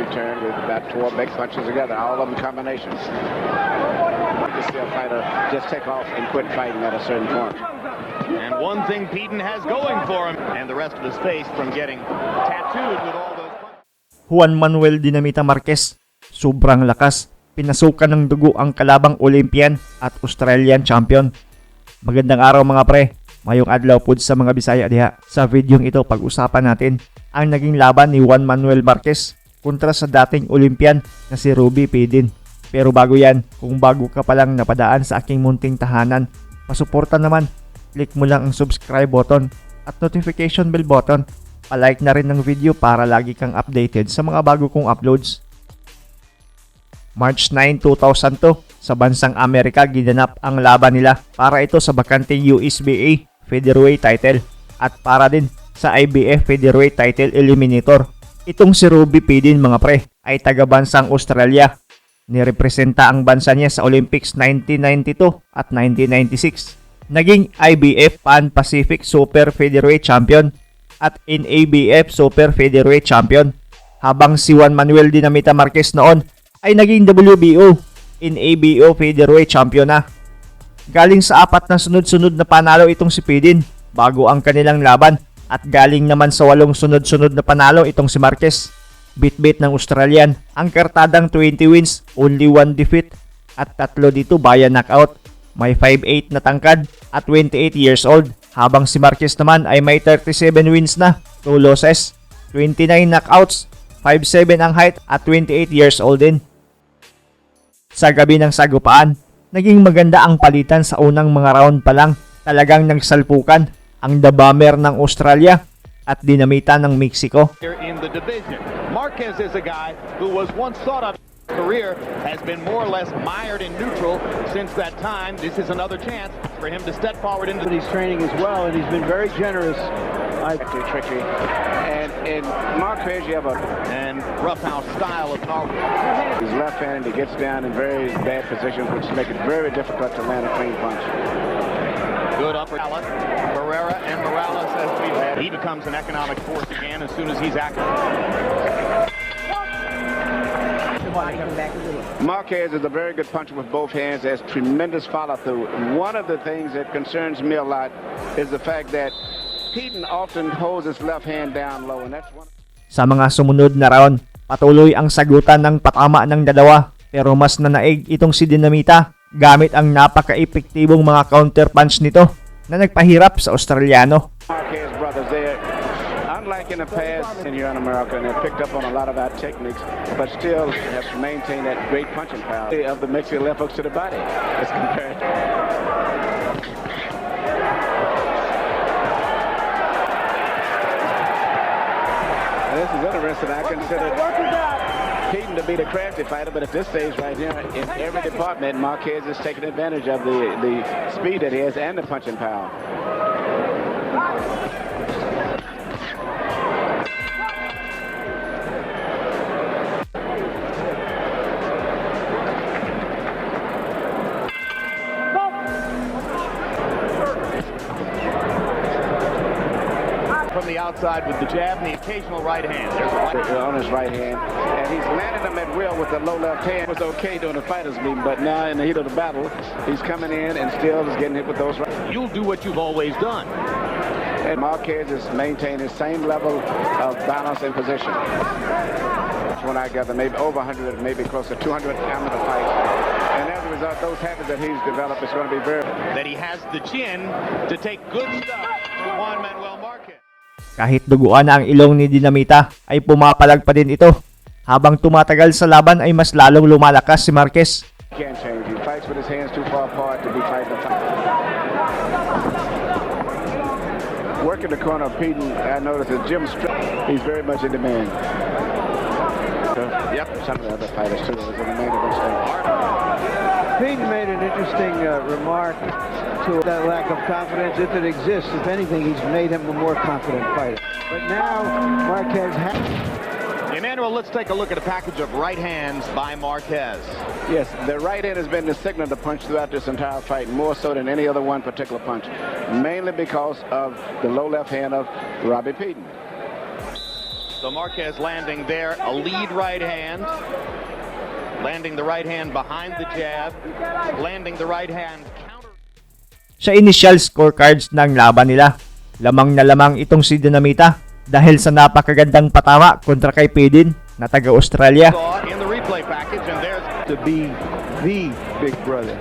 return with about 4 big punches together, all of them combinations. You see a fighter just take off and quit fighting at a certain point. And one thing Peden has going for him, and the rest of his face from getting tattooed with all those punches. Juan Manuel Dinamita Marquez, sobrang lakas. Pinasuka ng dugo ang kalabang Olympian at Australian champion. Magandang araw mga pre. Maayong adlaw po sa mga Bisaya diha. Sa videong ito pag-usapan natin ang naging laban ni Juan Manuel Marquez kontra sa dating Olympian na si Robbie Peden. Pero bago yan, kung bago ka palang napadaan sa aking munting tahanan, pasuporta naman, click mo lang ang subscribe button at notification bell button. Pa-like na rin ng video para lagi kang updated sa mga bago kong uploads. March 9, 2002, sa bansang Amerika ginanap ang laban nila para ito sa bakanting USBA Featherweight title at para din sa IBF Featherweight title eliminator. Itong si Robbie Peden mga pre ay taga-bansang Australia. Nirepresenta ang bansa niya sa Olympics 1992 at 1996. Naging IBF Pan-Pacific Super Featherweight Champion at NABF Super Featherweight Champion. Habang si Juan Manuel Dinamita Marquez noon ay naging WBO NABO Featherweight Champion na. Galing sa 4 na sunod-sunod na panalo itong si Peden bago ang kanilang laban at galing naman sa 8 sunod-sunod na panalo itong si Marquez. Bit-bit ng Australian ang kartadang 20 wins, only 1 defeat at 3 dito via knockout. May 5'8 na tangkad at 28 years old, habang si Marquez naman ay may 37 wins na, 2 losses, 29 knockouts, 5'7 ang height at 28 years old din. Sa gabi ng sagupaan, naging maganda ang palitan sa unang mga round pa lang. Talagang nagsalpukan ang The Bomber ng Australia at Dinamita ng Mexico. In the division, Marquez is a guy who was once thought of career has been more or less mired in neutral since that time. This is another chance for him to step forward into He's training as well, and he's been very generous. Tricky. And in Marquez, you have a roughhouse style of knockout. he's left-handed. He gets down in very bad positions, which make it very difficult to land a clean punch. Good upper talent. Barrera and Morales as he becomes an economic force again as soon as he's active. Marquez is a very good puncher with both hands, has tremendous follow-through. One of the things that concerns me a lot is the fact that Peden often holds his left hand down low, and that's one. Sa mga sumunod na round, patuloy ang sagutan ng patama ng dalawa, pero mas nanaig itong si Dinamita gamit ang napaka-epektibong mga counter punch nito na nagpahirap sa Australiano. Marquez brothers, they're unlike in the past in here in America, and they've picked up on a lot of our techniques, but still have maintained that great punching power of the mixing left hooks to the body as compared to. This is interesting. I consider Peden to be the crafty fighter, but at this stage right here, in every department, Marquez is taking advantage of the speed that he has and the punching power. From the outside with the jab and the occasional right hand. There's a right On his right hand, and he's landed them at will with the low left hand. It was okay during the fighters meeting, but now in the heat of the battle, he's coming in and still is getting hit with those right. You'll do what you've always done. And Marquez is maintaining the same level of balance and position. When I gather, maybe over 100, maybe close to 200 amateur fights. And as a result, those habits that he's developed is going to be very... That he has the chin to take good stuff from Juan Manuel Marquez. Kahit duguan na ang ilong ni Dinamita ay pumapalag pa din ito. Habang tumatagal sa laban ay mas lalong lumalakas si Marquez. He can't change. He fights with his hands too far apart to be fighting the fight. Working the corner of Peden, I noticed that Jim Struck, he's very much in demand. Yep, some of the other fighters too. Was in the main event stage. Peden made an interesting remark to that lack of confidence, if it exists. If anything, he's made him a more confident fighter. But now, Marquez has... Emmanuel, let's take a look at a package of right hands by Marquez. Yes, the right hand has been the signal to punch throughout this entire fight, more so than any other one particular punch, mainly because of the low left hand of Robbie Peden. So Marquez landing there, a lead right hand. Landing the right hand behind the jab. Landing the right hand counter. Sa initial scorecards ng laban nila, lamang na lamang itong si Dinamita dahil sa napakagandang patama kontra kay Peden na taga-Australia. In the replay package, and there's To be the big brother.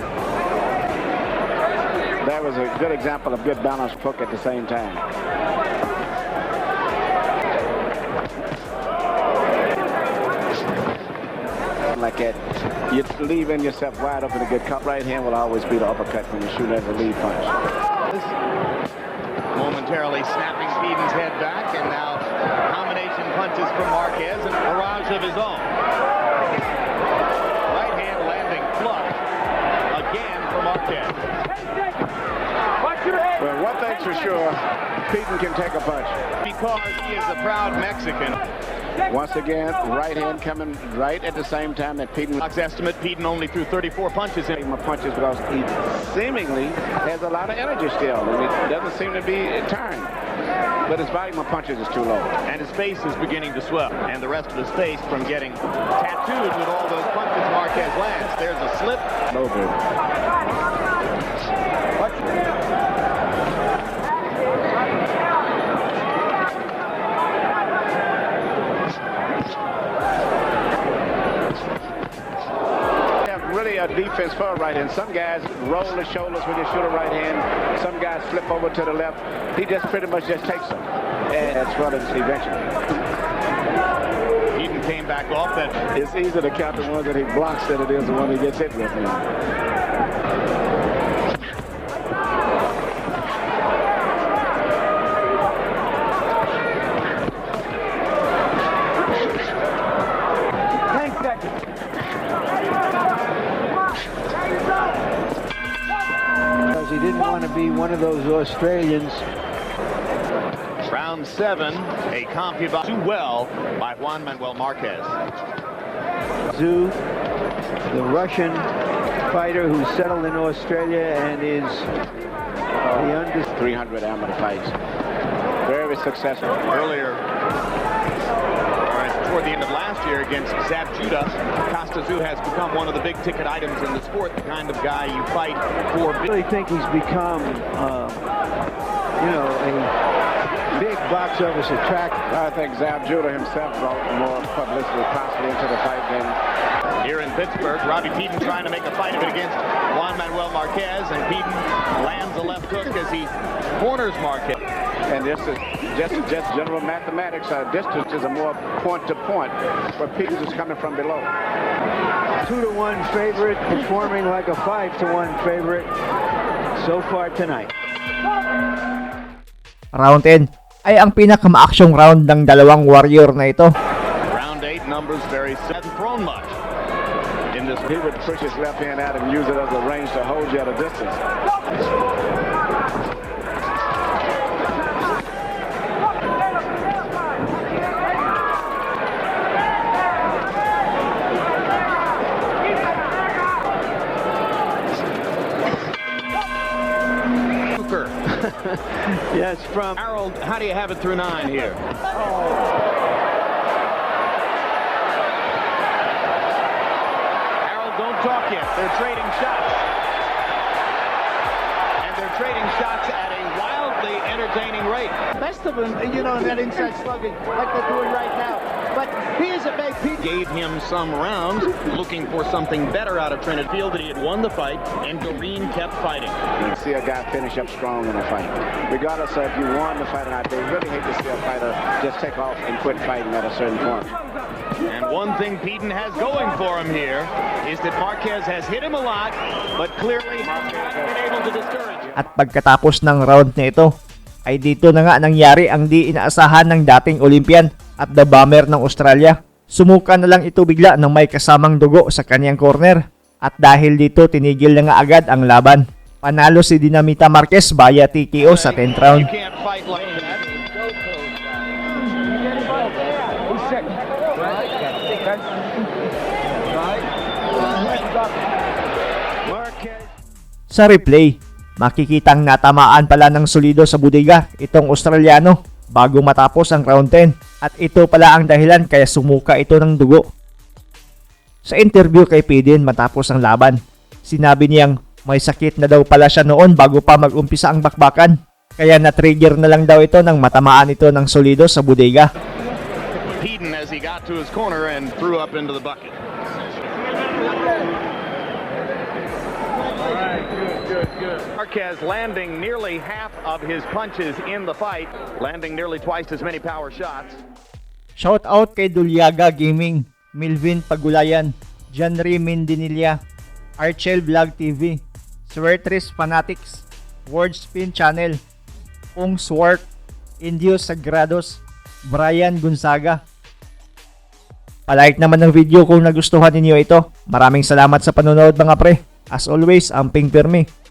That was a good example of good balanced hook at the same time. Like that, you're leaving yourself wide open to get cut. Right hand will always be the uppercut when you shoot as a lead punch. momentarily snapping Peden's head back, and now combination punches from Marquez and a barrage of his own. Right hand landing flush again for Marquez. Well, one thing's for sure, Peden can take a punch. Because he is a proud Mexican. Once again, right hand coming right at the same time that Peden. Box estimate, Peden only threw 34 punches in. My punches because he seemingly has a lot of energy still. I mean, it doesn't seem to be tiring. But his volume of punches is too low. And his face is beginning to swell. And the rest of his face from getting tattooed with all those punches Marquez lands. There's a slip. No good. Really a defense for a right hand. Some guys roll the shoulders when they shoot a right hand. Some guys flip over to the left. He just pretty much just takes them. And that's what it's eventually. Peden came back off that. It's easier to count the ones that he blocks than it is the one he gets hit with. He didn't want to be one of those Australians. Round 7, a concubine too well by Juan Manuel Marquez. Zhu, the Russian fighter who settled in Australia and is the under 300 amateur fights. Very successful. Earlier, toward the end of last year against Zab Judah, Zhu has become one of the big ticket items in the sport, the kind of guy you fight for. I really think he's become, a big box office attractor. I think Zab Judah himself brought more publicity possibly into the fight than here in Pittsburgh. Robbie Peden trying to make a fight of it against Juan Manuel Marquez, and Peden lands a left hook as he corners Marquez. And this is just general mathematics. Distance is a more point-to-point, where Peden is coming from below. 2-1 favorite, performing like a 5-1 favorite so far tonight. Round 10 ay ang pinakamaaksyong round ng dalawang warrior na ito. Round 8 numbers very set and thrown much. In this, he would push his left hand out and use it as a range to hold you at a distance. Yes, from Harold, how do you have it through 9 here? Harold, don't talk yet. They're trading shots. And they're trading shots at a wildly entertaining rate. Best of them, in that inside slugging, like they're doing right now. But here's a big piece. Gave him some rounds, looking for something better out of Trinidad. Field that he had won the fight, and Doreen kept fighting. You see a guy finish up strong in a fight. Regardless of if you won the fight or not, they really hate to see a fighter just take off and quit fighting at a certain point. And one thing Peden has going for him here is that Marquez has hit him a lot, but clearly Marquez has been able to discourage him. At pagkatapos ng round na ito, ay dito na nga nangyari ang di inaasahan ng dating Olympian at the Bomber ng Australia. Sumuka na lang ito bigla nang may kasamang dugo sa kanyang corner. At dahil dito, tinigil na nga agad ang laban. Panalo si Dinamita Marquez via TKO sa 10th round. You can't fight like that. Sa replay, makikitang natamaan pala ng solido sa budiga itong Australiano bago matapos ang round 10 at ito pala ang dahilan kaya sumuka ito ng dugo. Sa interview kay Peden matapos ang laban, sinabi niyang may sakit na daw pala siya noon bago pa mag-umpisa ang bakbakan. Kaya na-trigger na lang daw ito nang matamaan ito ng solido sa bodega. Peden as he got to his corner and threw up into the bucket. Marquez landing nearly half of his punches in the fight, landing nearly twice as many power shots. Shout out kay Dulyaga Gaming, Milvin Pagulayan, Janry Mendinilla, Archel Vlog TV, Swertres Fanatics, Wordspin Channel, Pong Swart, Indio Sagrados, Brian Gonzaga. Palike naman ng video kung nagustuhan ninyo ito. Maraming salamat sa panonood mga pre. As always, amping pirmi.